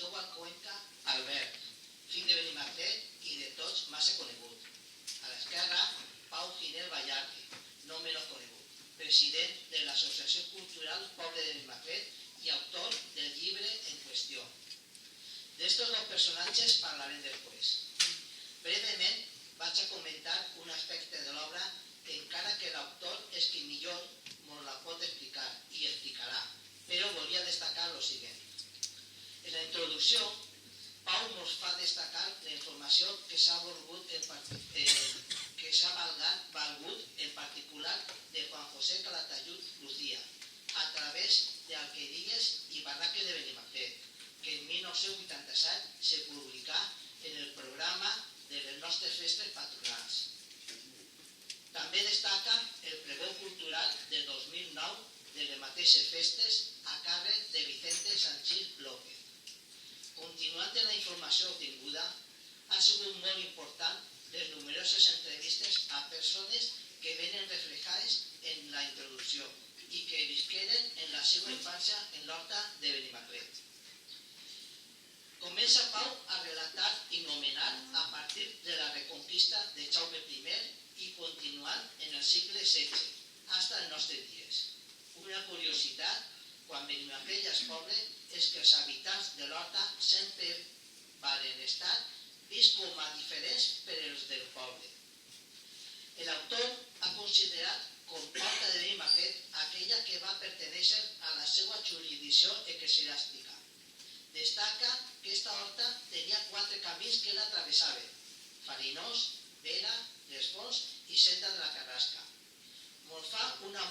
Cristóbal Cuenca Albert, fill de Benimaclet i de tots massa conegut. A l'esquerra, Pau Giner Ballarte, no menys conegut, president de l'Associació Cultural Poble de Benimaclet i autor del llibre en qüestió. D'estos dos personatges parlarem després. Breument vaig a comentar un aspecte de l'obra encara que l'autor és qui millor ens la pot explicar i explicarà, però volia destacar el següent. En la introducció, Pau ens fa destacar la informació que s'ha valgut en particular de Juan José Calatayud Lucía a través de Alqueries i Barraques de Benimaclet, que en 1987 se publicà en el programa de les nostres festes patronals. També destaca el pregó cultural de 2009 de les mateixes festes a càrrec de Vicente Sanchís López. Continuant la informació obtinguda, ha sigut molt important les numeroses entrevistes a persones que venen reflejades en la introducció i que visqueren en la seva infància en l'horta de Benimaclet. Comença Pau a relatar i nomenar a partir de la reconquista de Jaume I i continuant en el segle XVI, fins als nostres dies. Una curiositat, quan Benimaclet ja és poble, és que els habitants de l'horta sempre varen estar vist com a diferents per als del poble. L'autor ha considerat com horta de Benimaclet aquella que va pertenèixer a la seva jurisdicció eclesiàstica. Destaca que aquesta horta tenia 4 camins que la travessaven: Farinós, Vera, Les Fonts i Senda de la Carrasca. Ens fa una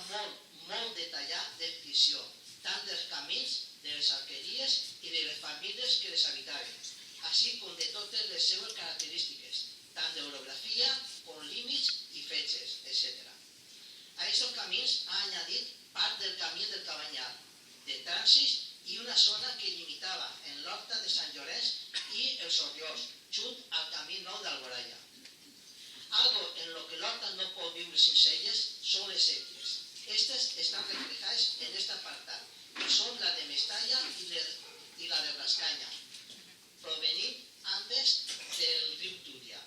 molt detallada descripció tant dels camins, de les alqueries i de les famílies que les habitaven, així com de totes les seves característiques, tant d'orografia com límits i fetges, etc. A aquests camins ha añadit part del camí del Cabanyal, de trànsit i una zona que limitava en l'horta de Sant Llorenç i els Orriols, junt al camí nou d'Alboraya. Algo en lo que l'horta no pot viure sense elles són les séquies. Aquestes estan reflejades en aquest apartat, que són la de Mestalla i la de Rascanya, provenint ambes del riu Túria.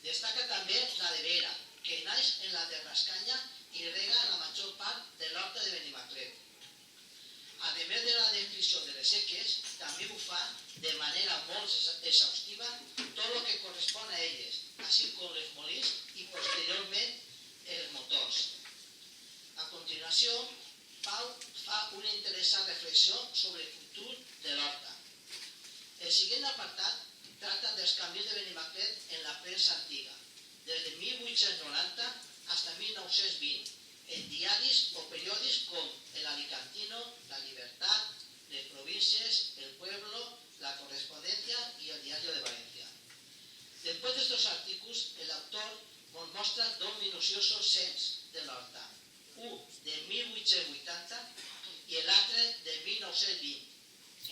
Destaca també la de Vera, que naix en la de Rascanya i rega la major part de l'horta de Benimaclet. A més de la descripció de les séquies, també ho fa de manera molt exhaustiva tot el que correspon a elles, així com els molins i posteriorment els motors. A continuació, Pau fa una interessant reflexió sobre el futur de l'horta. El següent apartat tracta dels camins de Benimaclet en la premsa antiga, des de 1890 fins a 1920, en diaris o periòdics com El Alicantino, La Libertad, Les Provincias, El Pueblo, La Correspondencia y El Diario de Valencia. Después de estos artículos, el autor nos mostra 2 minuciosos cens de l'horta, un de 1880 i l'altre de 1920.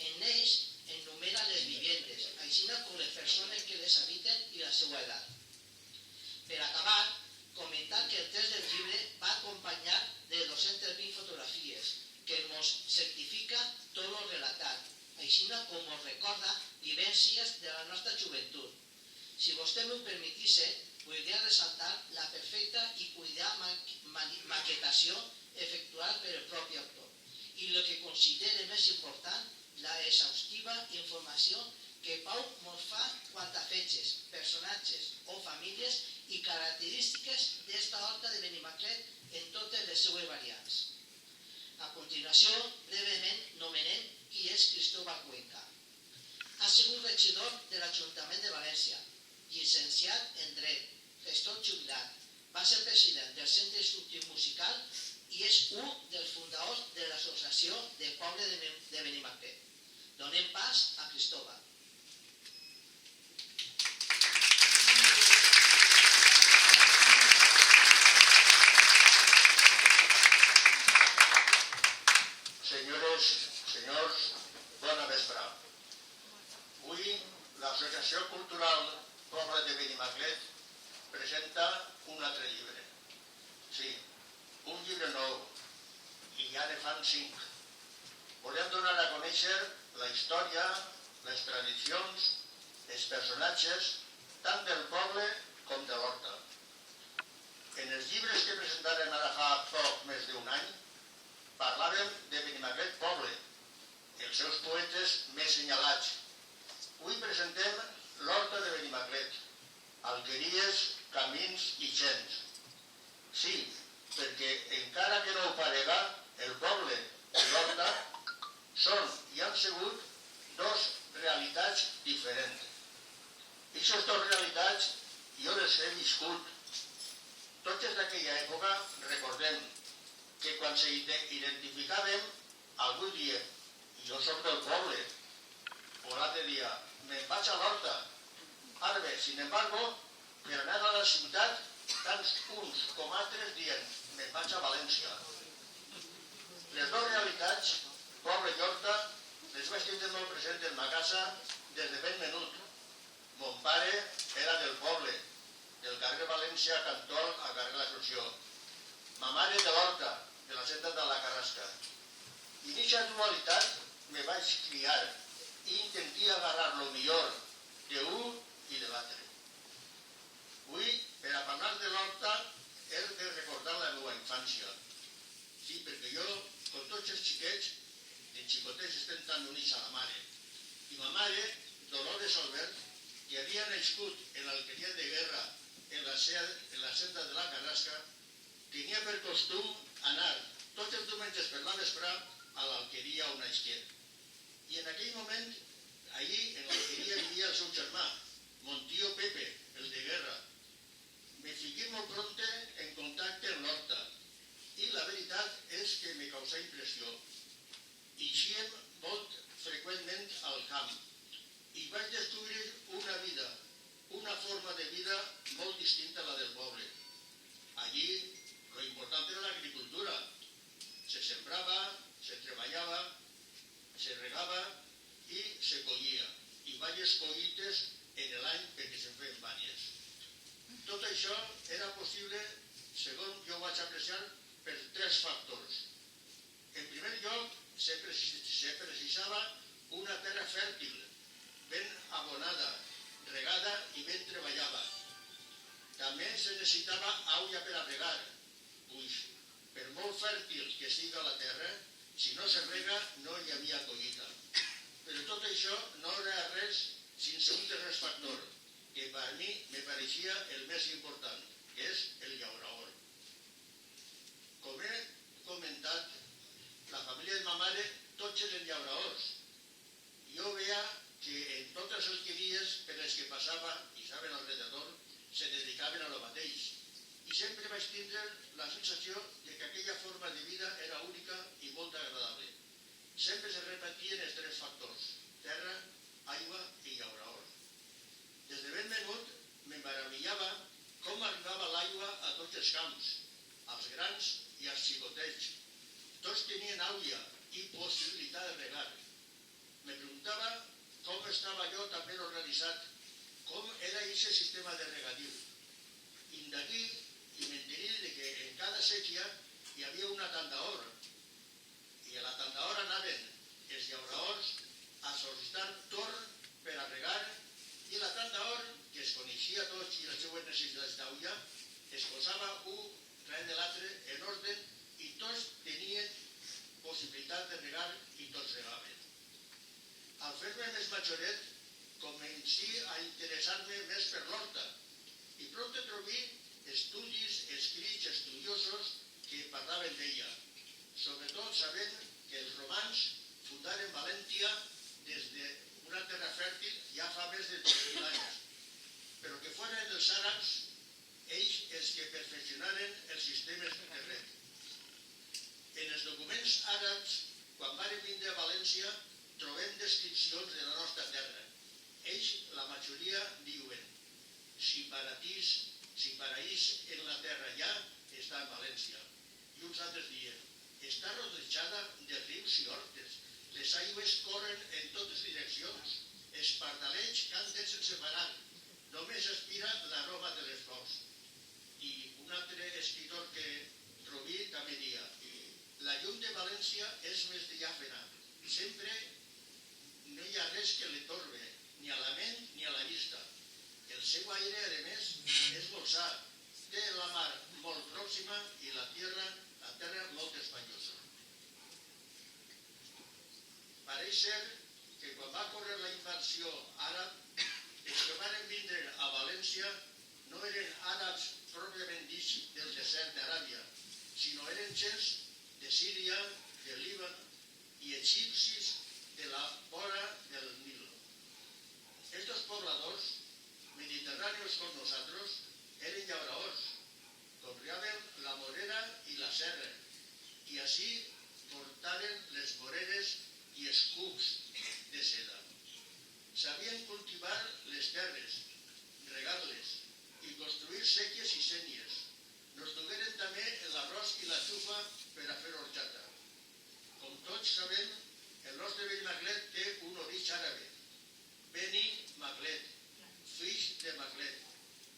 En ells enumera les vivendes, així com les persones que les habiten i la seva edat. Per acabar, comentar que el text del llibre va acompanyat de 220 fotografies que ens certifica tot el relatat, així com ens recorda vivències de la nostra joventut. Si vostè m'ho permetisse, voldria ressaltar la perfecta i cuidada maquetació efectuada per el propi autor i el que considere més important, la exhaustiva informació que Pau ens fa quant a fetges, personatges o famílies i característiques d'esta horta de Benimaclet en totes les seues variants. A continuació, breument nomenem qui és Cristóbal Cuenca. Ha sigut regidor de l'Ajuntament de València, llicenciat en Dret, gestor jubilat, va ser president del Centre Instructiu Musical i és un dels fundadors de l'Associació de Poble de Benimaclet. Donem pas a Cristóbal. Senyores, senyors, bona vesprada. Avui l'Associació Cultural Poble de Benimaclet presenta un altre llibre. Sí, un llibre nou, i ja ne fan 5. Volem donar a conèixer la història, les tradicions, els personatges, tant del poble com de l'horta. En els llibres que presentàrem ara fa poc més d'un any, parlàvem de Benimaclet poble, els seus poetes més senyalats. Avui presentem l'horta de Benimaclet, alqueries, camins i gens. Sí, perquè encara que no ho parega, el poble i l'horta són i han sigut dos realitats diferents. Aquestes dues realitats jo les he viscut. Tots des d'aquella època recordem que quan s'identificàvem algú dia, jo soc del poble, o l'altre dia, me'n vaig a l'horta. Ara bé, sin embargo, per anar a la ciutat, tant uns com altres dient, me'n vaig a València. Les dues realitats, poble i horta, les vaig tindre molt present en ma casa des de ben menut. Mon pare era del poble, del carrer València, Cantol, al carrer l'Assumpció. Ma mare de l'horta, de la Senda de la Carrasca. I en aquesta dualitat me vaig criar i intenté agarrar lo millor d'un i de l'altre. Avui, per a parlar de l'horta, he de recordar la meva infància. Sí, perquè jo, com tots els xiquets, de xicotets estem tan units a la mare. I ma mare, Dolores Albert, que havia nascut en l'alqueria de guerra en la Senda de la Carrasca, tenia per costum anar tots els diumenges per la vesprà a l'alqueria on nasqué. I en aquell moment, allí, en l'alqueria, vivia el seu germà, mon tío Pepe, el de guerra. Me fiqué molt prompte en contacte amb l'horta i la veritat és que me causà impressió. Eixíem molt freqüentment al camp i vaig descobrir una vida, una forma de vida molt distinta a la del poble. Allí, lo important era l'agricultura. Se sembrava, se treballava, se regava i se collia. I diverses collites en l'any perquè se'n feien vàries. Tot això era possible, segons jo vaig apreciar, per tres factors. En primer lloc, se precisava una terra fèrtil, ben abonada, regada i ben treballada. També se necessitava aigua per a regar, pues, per molt fèrtil que siga la terra, si no se rega no hi havia collita. Però tot això no era res sense un tercer factor, que per mi me pareixia el més important, que és el llaurador. Com he comentat, la família de ma mare tots eren llauradors. Jo veia que en totes les alqueries per les que passava i estaven alrededor se dedicaven a lo mateix. I sempre vaig tindre la sensació de que aquella forma de vida era única i molt agradable. Sempre se repetien els tres factors: terra, aigua i llaurador. Des de ben menut m'embaravillava com arribava l'aigua a tots els camps, als grans i als xicotets. Tots tenien aigua i possibilitat de regar. Me preguntava com estava jo tan ben organitzat, com era aquest sistema de regadiu. I d'aquí m'enterí que en cada sèquia hi havia una tanda-or. I a la tanda-or anaven els llauradors a sol·licitar torn per a regar i la tanda-or, que es coneixia tots i les seues necessitats d'aigua, es posava un darrere de l'altre en ordre i tots tenien possibilitat de regar i tots regaven. Al fer-me més majoret, comencí a interessar-me més per l'horta i prompte trobé estudis escrits estudiosos que parlaven d'ella, sobretot sabent que els romans fundaren València des d'una terra fèrtil ja fa més de 3.000 anys, però que foren els àrabs ells els que perfeccionaren els sistemes de reg. En els documents àrabs, quan varen vindre a València, trobem descripcions de la nostra terra. Ells, la majoria, diuen: si paraís en la terra ja, està en València. I uns altres diuen: està rodejada de rius i hortes, les aigües corren en totes direccions, els pardalets canten sense parar, només aspira l'aroma de les flors. I un altre escritor que trobí també dia: la llum de València és més diàfana, sempre no hi ha res que li torbe, ni a la ment ni a la vista. El seu aire, a més, és molt sa. Té la mar molt pròxima i la terra molt espaiosa. Pareix ser que quan va córrer la invasió àrab, els que van vindre a València no eren àrabs pròpiament dits del desert d'Aràbia, sinó eren gens de Síria, de Líban i egipcis de la vora del Nil. Estos pobladors, mediterráneos con nosotros, eren llabraors, conreaven la morera i la serra, i així portaren les moreres i els cucs de seda. Sabien cultivar les terres, regar-les i construir séquies i sénies. Nos dugueren també l'arròs i la xufa per a fer horchata. Com tots sabem, el nostre Benimaclet té un origen àrabe, Beni Maclet, fills de Maclet,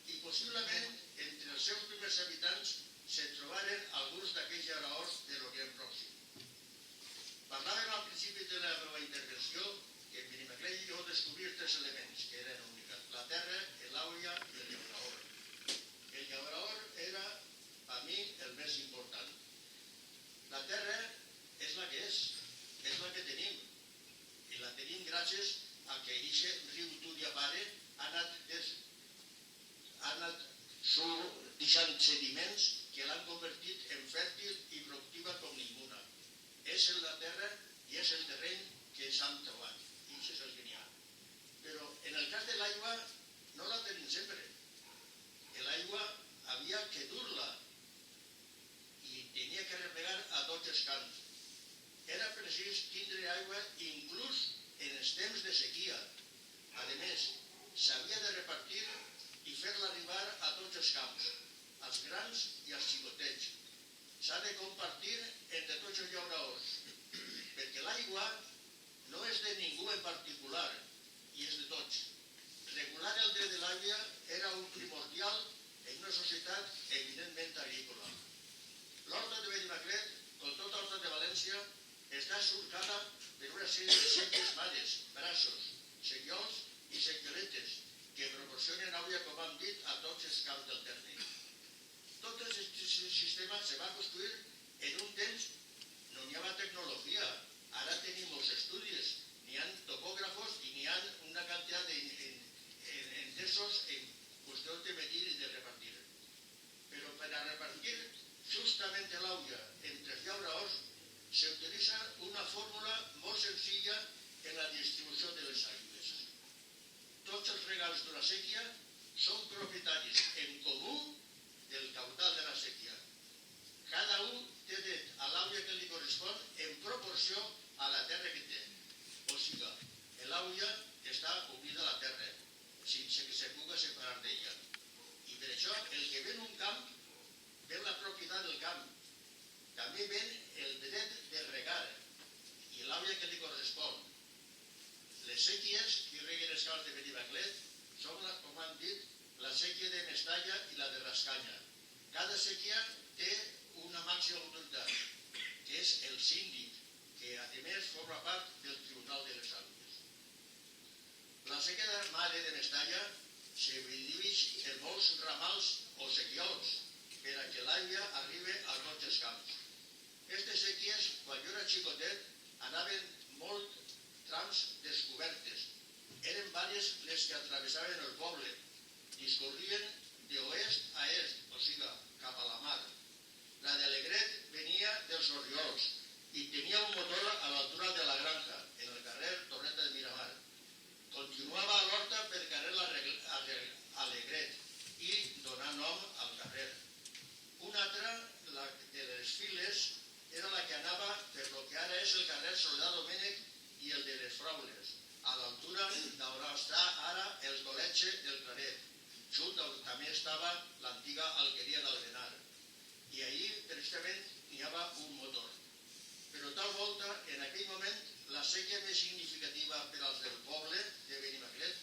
i possiblement entre els seus primers habitants se trobaren alguns d'aquells llabraors de l'Orient Pròxim. Parlàvem al principi de la meva intervenció que en Benimaclet jo descobrí tres elements que eren únics: la terra, l'aigua i el llabraor. El llabraor era, a mi, el més important. La terra és la que és la que tenim, i la tenim gràcies a que aquest riu Turia-Pare ha anat deixant sediments que l'han convertit en fèrtil i productiva com ninguna. És la terra i és el terreny que s'han trobat, i això és el que n'hi ha. Però en el cas de l'aigua no la tenim sempre. L'aigua havia que dur-la i tenia que replegar a tots els cants. Era precís tindre aigua inclús en els temps de sequia. A més, s'havia de repartir i fer-la arribar a tots els camps, als grans i als xicotets. S'ha de compartir entre tots els llauraors, perquè l'aigua no és de ningú en particular, i és de tots. Regular el dret de l'aigua era un primordial en una societat eminentment agrícola. L'horta de Benimaclet, com tota l'horta de València, està surcada per una sèrie de seques mares, braços, sequiols i sequioletes que proporcionen aigua, com hem dit, a tots els camps del terme. Tot aquest sistema se va construir en un temps no hi havia tecnologia. Ara tenim molts estudis, n'hi ha topògrafos i n'hi ha una quantitat d'entesos en qüestions de medir i de repartir. Però per a repartir justament l'aigua entre els llauraors s'utilitza una fórmula molt senzilla en la distribució de les aigües. Tots els regals d'una séquia són propietaris en comú del caudal de la séquia. Cada un té dret a l'aigua que li correspon en proporció a la terra que té. O sigui, l'aigua està unida a la terra, sense que se pugui separar d'ella. I per això, el que ven un camp, ven la propietat del camp. També ven el dret de regar i l'aigua que li correspon. Les séquies que reguen els camps de Benimaclet són, com han dit, la séquia de Mestalla i la de Rascanya. Cada séquia té una màxima autoritat, que és el síndic, que a més forma part del Tribunal de les Aigües. La séquia de mare de Mestalla se divideix en molts ramals o sequiols per a que l'aigua arribi a tots els camps. Aquestes séquies, quan jo era xicotet, anaven molt trams descobertes. Eren diverses les que atravessaven el poble. Discorrien d'oest a est, o sigui, cap a la mar. La de Alegret venia dels Orriols i tenia un motor a l'altura de la granja, en el carrer Torreta de Miramar. Continuava a l'horta pel carrer Alegret i donà nom al carrer. Una altra, la de les Files, era la que anava per lo que ara és el carrer Soledad Domènech i el de les Fraules, a l'altura d'on està ara el col·legi del Claret, junt on també estava l'antiga alqueria d'Albenar. I allí, precisament, n'hi havia un motor. Però tal volta, en aquell moment, la séquia més significativa per als del poble de Benimaclet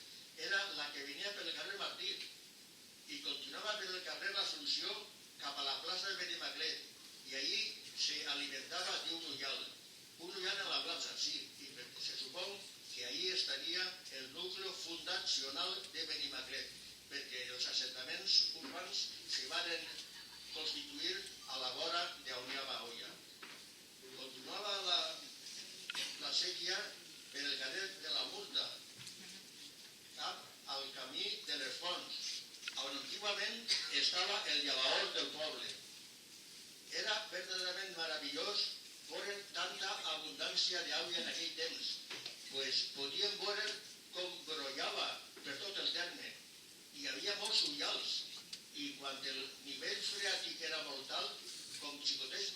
era la que venia pel carrer Martí i continuava per el carrer l'Assumpció cap a la plaça de Benimaclet, i allí s'alimentava d'un ullal. Un ullal en la plaça, sí, i se supon que allí nacional de Benimaclet, perquè els assentaments urbans se van constituir a la vora d'Unià Baoia. Continuava la sèquia per el carrer de la Murta, cap al camí de les Fonts, on antigament estava el llavaor del poble. Era verdaderament meravellós veure tanta abundància d'aigua en aquell temps, pues podíem veure com brollava per tot el terme. Hi havia molts ullals i quan el nivell freàtic era molt alt, com xicotets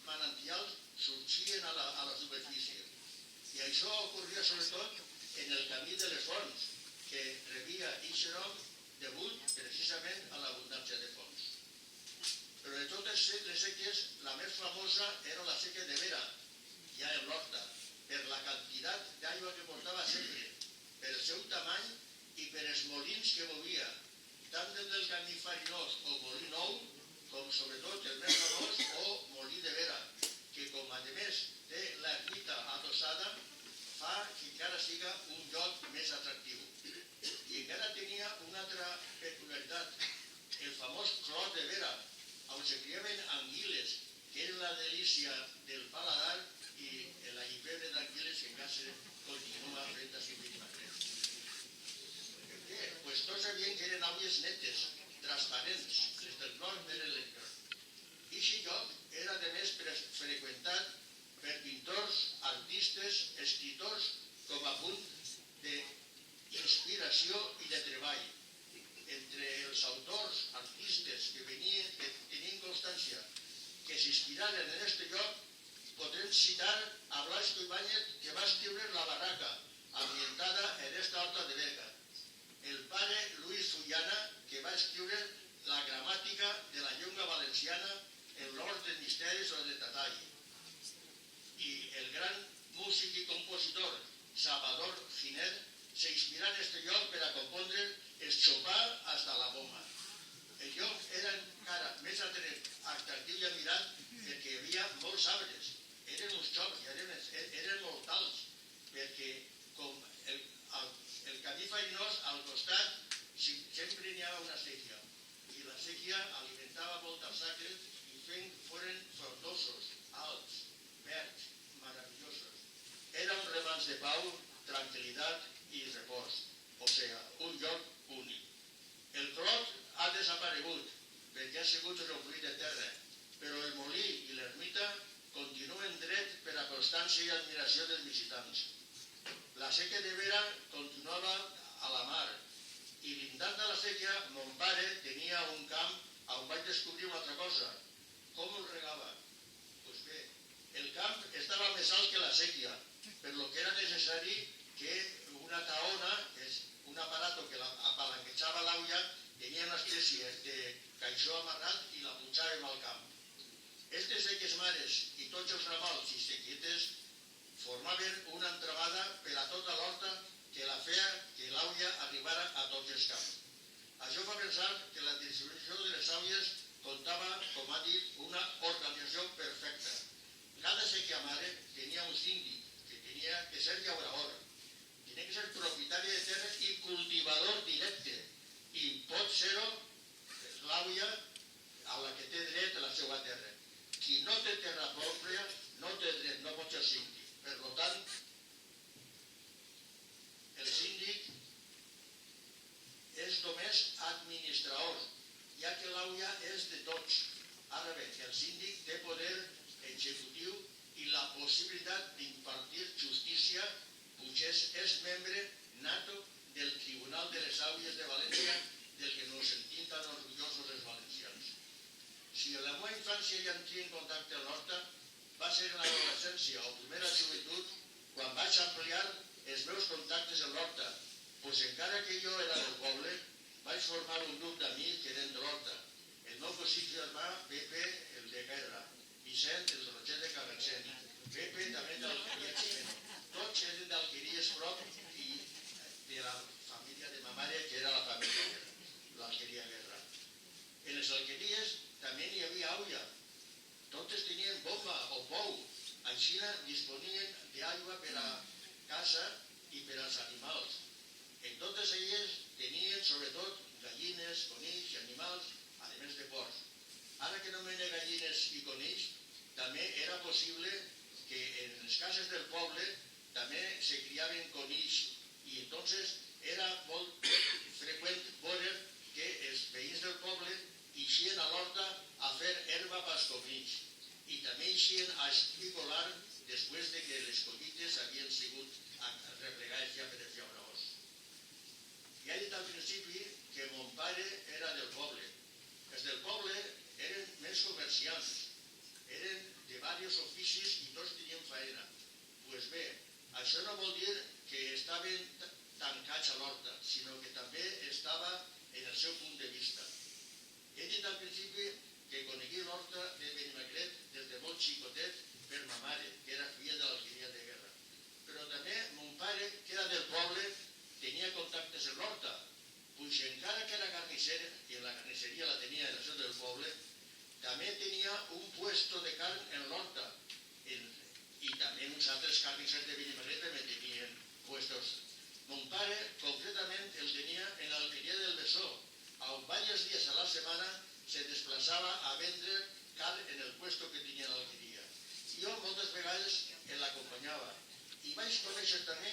manantials sorgien a la superfície. I això ocorria sobretot en el camí de les Fonts, que rebia aquest nom degut precisament a l'abundància de fonts. Però de totes les sèquies, la més famosa era la sèquia de Vera, ja en l'Horta, per la quantitat d'aigua que portava sempre, per el seu tamany i per els molins que movia, tant del camí Farinós o Molí Nou, com sobretot el més famós o Molí de Vera, que com a més té l'ermita adossada, fa que encara siga un lloc més atractiu. I encara tenia una altra peculiaritat, el famós clot de Vera, on se criaven anguiles, que és la delícia del paladar i l'allipebre d'anguiles que encara continua fent a Benimaclet. Per què? Pues tots sabien que eren aigües netes, transparents, les del clot de l'Elector. Aquest lloc era de més freqüentat per pintors, artistes, escriptors, com a punt d'inspiració i de treball. Entre els autors, artistes que tenien constància, que s'inspiraren en aquest lloc, podrem citar a Blasco Ibáñez, que va escriure La Barraca, ambientada en esta horta de Berga. El pare Luis Fullana, que va escriure la gramàtica de la llengua valenciana en l'Hort de Misteris o de Tatall. I el gran músic i compositor Salvador Giner s'inspirà en aquest lloc per a compondre el Chopin hasta la Bomba. El lloc era encara més atractiu i admirat perquè hi havia molts arbres. Eren uns xocs, eren molt alts, perquè com el camí Farinós al costat sempre n'hi havia una sèquia. I la sèquia alimentava molt els acres i foren frondosos, alts, verds, maravillosos. Era un remanç de pau, tranquil·litat i repòs, o sigui, un lloc únic. El clot ha desaparegut perquè ha sigut reoblit de terra, però el molí i l'ermita continuen dret per a constància i admiració dels visitants. La sèquia de Vera continuava a la mar i lindant de la sèquia mon pare tenia un camp on vaig descobrir una altra cosa. Com el regava? Doncs bé, el camp estava més alt que la sèquia, per lo que era necessari que una taona, que és un aparato que apalanquejava l'aigua, tenia una espècie de caixó amarrat i la punxàvem al camp. Aquestes sèquies mares i tots els ramals i sequietes formaven una entramada per a tota l'horta que la feia que l'aigua arribara a tots els camps. Això fa pensar que la distribució de les aigües comptava, com ha dit, una organització perfecta. Cada sèquia mare tenia un síndic, que tenia que ser llaurador, tenia que ser propietari de terres i cultivador directe, i pot ser-ho l'aigua a la que té dret a la seva terra. Qui no té terra pròpia no té dret, no pot ser síndic. Per tant, el síndic és només administrador, ja que l'aigua és de tots. Ara bé, el síndic té poder executiu i la possibilitat d'impartir justícia, potser és membre nato del Tribunal de les Aigües de València, del que nos sentim tan orgullosos els valencians. Si en la meva infància ja entria en contacte amb l'horta, va ser en l'adolescència o primera joventut quan vaig ampliar els meus contactes amb l'horta, doncs encara que jo era del poble, vaig formar un grup d'amics que eren de l'horta. El meu cosí germà, Pepe, el de Guerra, Vicent, el Roger de Cabercent, Pepe també d'Alqueria Ximeno. Tots eren d'Alqueries prop i de la família de ma mare, que era la família Guerra, l'Alqueria Guerra. En les alqueries també n'hi havia aigua. Totes tenien bomba o pou. Així disponien d'aigua per a casa i per als animals. En totes elles tenien sobretot gallines, conills i animals, a més de porcs. Ara que nomenen gallines i conills, també era possible que en les cases del poble també se criaven conills i entonces era molt freqüent veure que els veïns del poble eixien a l'horta a fer herba pels conills i també eixien a espigolar després de que les collites havien sigut replegades ja per els llauradors. Ja he dit al principi que mon pare era del poble. Els del poble eren més comerciants, eren de diversos oficis i tots tenien feina. Doncs bé, això no vol dir que estaven tancats a l'horta, sinó que també estava en el seu punt de vista. He dit al principi que conegué l'horta de Benimaclet des de molt xicotet per ma mare, que era filla de l'alqueria de guerra. Però també mon pare, que era del poble, tenia contactes en l'horta, doncs encara que era carnisser, i en la carnisseria la tenia en el seu del poble, també tenia un puesto de carn en l'horta. I també uns altres carnissers de Benimaclet també tenien puestos. Mon pare, concretament, el tenia en l'alqueria del Besó, on diversos dies a la setmana se desplaçava a vendre carn en el puesto que tenia a l'alqueria. Jo moltes vegades l'acompanyava i vaig conèixer també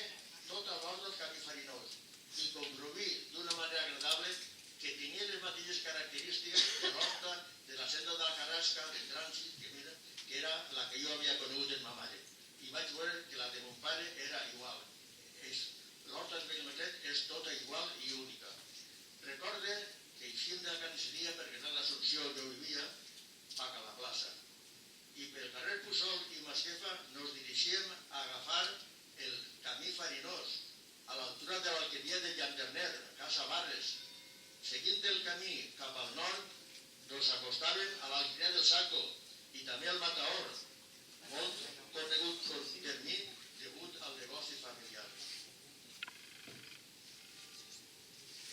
tota l'horta del camí farinós i comprovar d'una manera agradable que tenia les mateixes característiques de l'horta de la senda de la Carrasca, de trànsit, que era la que jo havia conegut en ma mare. I vaig veure que la de mon pare era igual. L'horta de Benimaclet és tota igual i única. Recorde que eixíem de la carnisseria perquè era l'Assumpció on jo vivia, cap a la plaça. I pel carrer Puçol i Masquefa nos dirigíem a agafar el camí farinós, a l'altura de l'alqueria de Llanderner, Casa Barres. Seguint el camí cap al nord, nos acostàvem a l'alqueria del Saco i també al Mataor, molt conegut per mi degut al negoci familiar.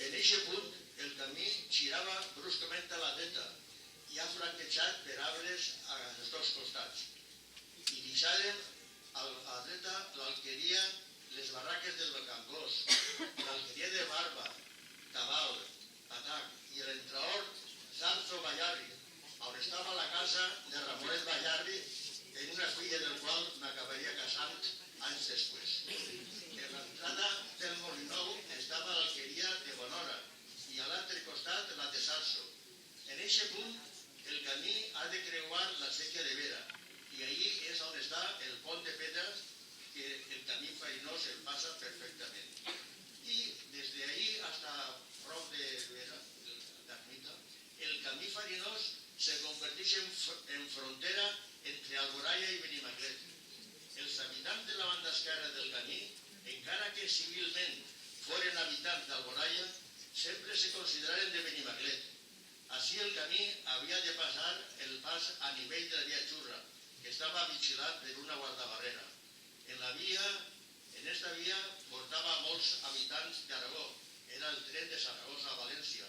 En aquest punt, el camí girava bruscament a la dreta i ha flanquejat per arbres als dos costats. I deixàrem a la dreta l'alqueria, les barraques del Becangós, l'alqueria de Barba, Tabal, Patac i l'entrahort Zarzo Ballarri, on estava la casa de Ramonet Ballarri, en una filla del qual m'acabaria casant anys després. En l'entrada del Molinou estava l'alqueria de Bonora i a l'altre costat la de Sarso. En aquest punt el camí ha de creuar la séquia de Vera i allí és on està el pont de pedres que el camí farinós el passa perfectament. I des d'ahí fins a prop de Vera, d'Ermita, el camí farinós se converteix en frontera entre Alboraia i Benimaclet. Els habitants de la banda esquerra del camí, encara que civilment foren habitants d'Alboraia, sempre se consideraren de Benimaclet. Així el camí havia de passar el pas a nivell de la via Xurra, que estava vigilat per una guardabarrera. En esta via portava molts habitants d'Aragó. Era el tren de Saragossa a València.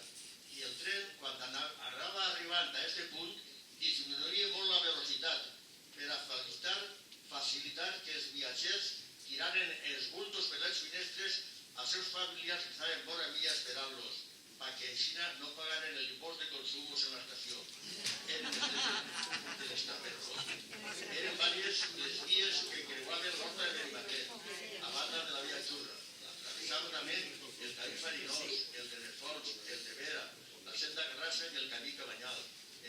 I el tren, quan anava arribant a aquest punt, disminuïa molt la velocitat per a facilitar que els viatgers tiraren els bultos per les finestres als seus familiars que estaven vora via esperant-los, perquè així no pagaren l'impost de consum en l'estació. Eren diverses les vies que creuaven l'horta de Benimaclet, a banda de la via Xurra. Travessaven també el camí farinós, el de les Fonts, el de Vera, la senda Carrasca i el camí Cabanyal.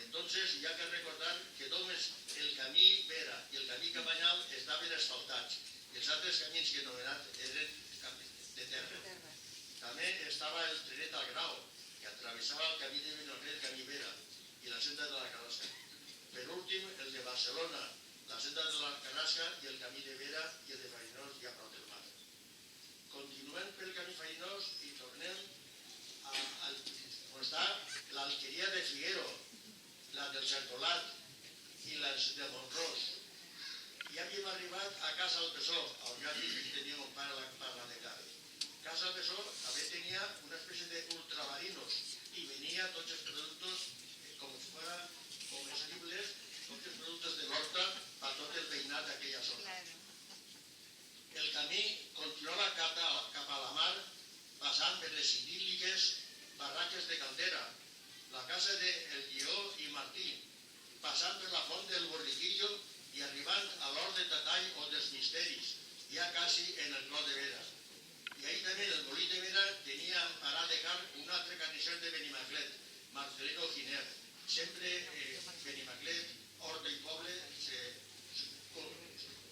Entonces, hi ha que recordar que només el camí Vera i el camí Cabanyal estaven asfaltats i els altres camins que he anomenat eren de terra. També estava el trenet al Grau, que atravessava el camí de Benimaclet, el camí Vera i la senda de la Carrasca. Per últim, el de Barcelona, la senda de la Carrasca i el camí de Vera i el de Farinós i a prop del mar. Continuem pel camí Farinós i tornem on està l'alqueria de Figuero, la del Cercolat i les de Montrós. Ja havíem arribat a Casa del Besó, on ja tenia un pare parla de carn. Casa del Besó també tenia una espècie d'ultramarinos i venia tots els productes com si fuera comestibles, tots els productes de l'horta per tot el veïnat d'aquella zona. El camí continuava cap a la mar, Barraques de Caldera, la casa d'El Guió i Martí, passant per la font del Borriquillo i arribant a l'Hort de Tatall o dels Misteris, ja quasi en el Clot de Vera. I ahí també en el Molí de Vera tenia parat de car un altre carnisser de Benimaclet, Marcelino Giner. Sempre Benimaclet, Hort i Poble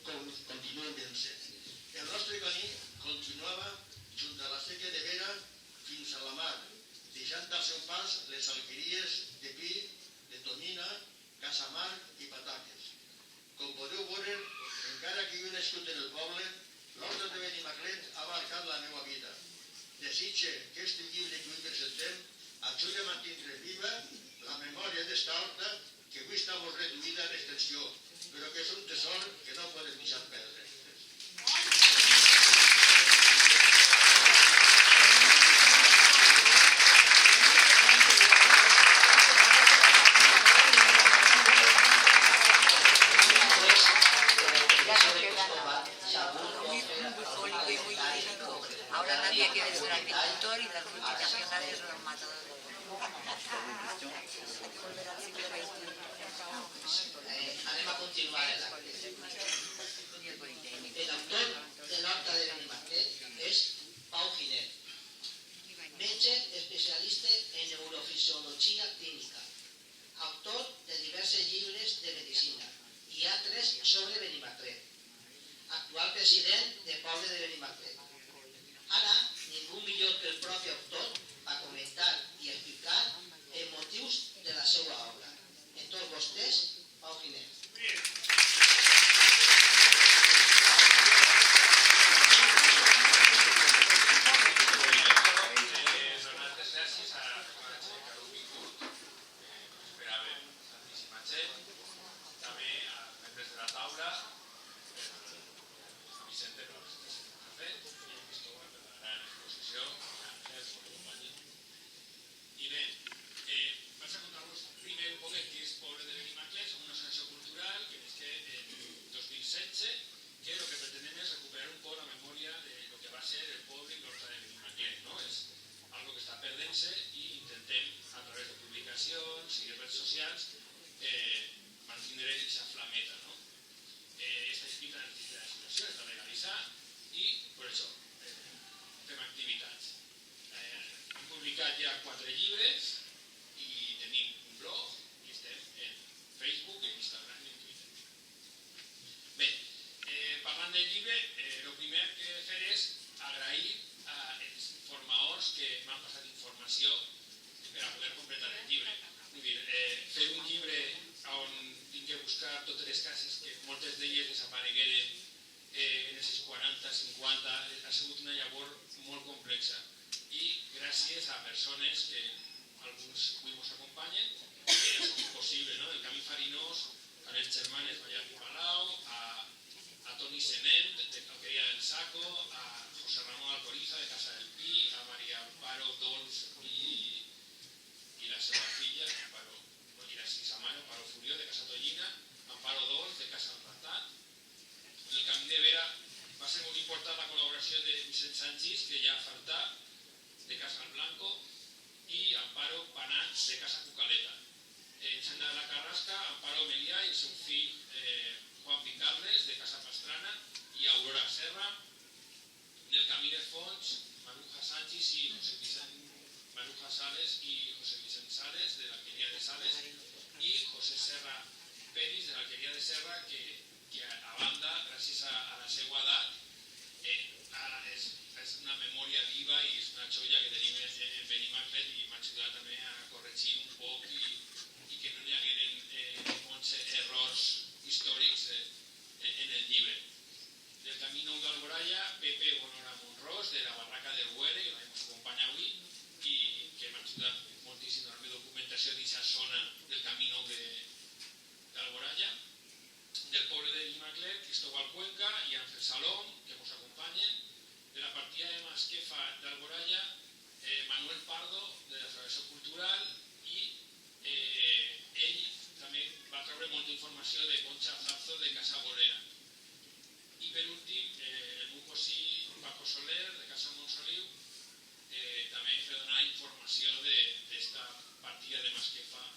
continuen vencent. El nostre camí continuava junt a la Seca de Vera fins a la mar, deixant al seu pas les alqueries de Pi, de Tonyina, Casamar i Pataques. Com podeu veure, encara que jo he nascut en el poble, l'Horta de Benimaclet ha marcat la meva vida. Desitge que este llibre que avui presentem ajudi a mantenir viva la memòria d'esta horta que avui està molt reduïda en extensió, però que és un tesor que no podem deixar perdre. Ahora nadie quiere ser agricultor y las multinacionales lo han matado. Anem a continuar l'acte. L'autor de l'Horta de Benimaclet és Pau Giner, metge especialista en neurofisiologia clínica, autor de diversos llibres de medicina i altres sobre Benimaclet, actual president del poble de Benimaclet. Ara, ningú millor que el propi autor va comentar i explicar els motius de la seva obra. En tots vostès, Pau Giner. Ja 4 llibres i tenim un blog i estem en Facebook, en Instagram i en Twitter. Bé, parlant del llibre, el primer que fer és agrair als informadors que m'han passat informació per a poder completar el llibre. Vull dir, fer un llibre on tinc que buscar totes les cases que moltes d'elles desaparegueren en els 40, 50, ha sigut una llavor molt complexa. I gràcies a persones que alguns avui ens acompanyen, que és possible, no? El Camí Farinós, a les germanes Vallat i Palau, a Toni Senent, de Calqueria del Saco, a José Ramón Alcoriza, de Casa del Pi, a María Amparo Dols i la seva filla, Amparo, no dirà si Samano, Amparo Furió, de Casa Tollina, Amparo Dols, de Casa del Ratat. En el Camí de Vera va ser molt important la col·laboració de Vicent Sánchez, que ja ha faltat, de Casa del Blanco, i Amparo Panats, de Casa Cucaleta. En Senda de la Carrasca, Amparo Melià i el seu fill Juan Picarles, de Casa Pastrana, i Aurora Serra. Del Camí de Fons, Maruja Sánchez i José Vicent Maruja Sales i José Vicent Sales, de l'Alqueria de Sales, i José Serra Peris, de l'Alqueria de Serra, que a banda, gràcies a la seva edat, és una memòria viva i és una joia que tenim en Benimaclet i m'ha ajudat també a corregir un poc i que no hi hagueren molts errors històrics en el llibre. Del Camí Nou d'Alboraya, Pepe Bonora Monrós, de la Barraca del Güere, que ens acompanya avui i que m'ha ajudat moltíssim a la meva documentació d'aquesta zona del Camí Nou d'Alboraya. Del poble de Benimaclet, Cristóbal Cuenca i Ángel Salom, que ens acompanyen. De la partida de Masquefa d'Alboraya, Manuel Pardo, de la Federació Cultural, i ell també va treure molta informació de Concha Zarzo, de Casa Bolera. I per últim, el meu cosí Paco Soler, de Casa Montsoliu, també va donar informació presentació d'esta partida de Masquefa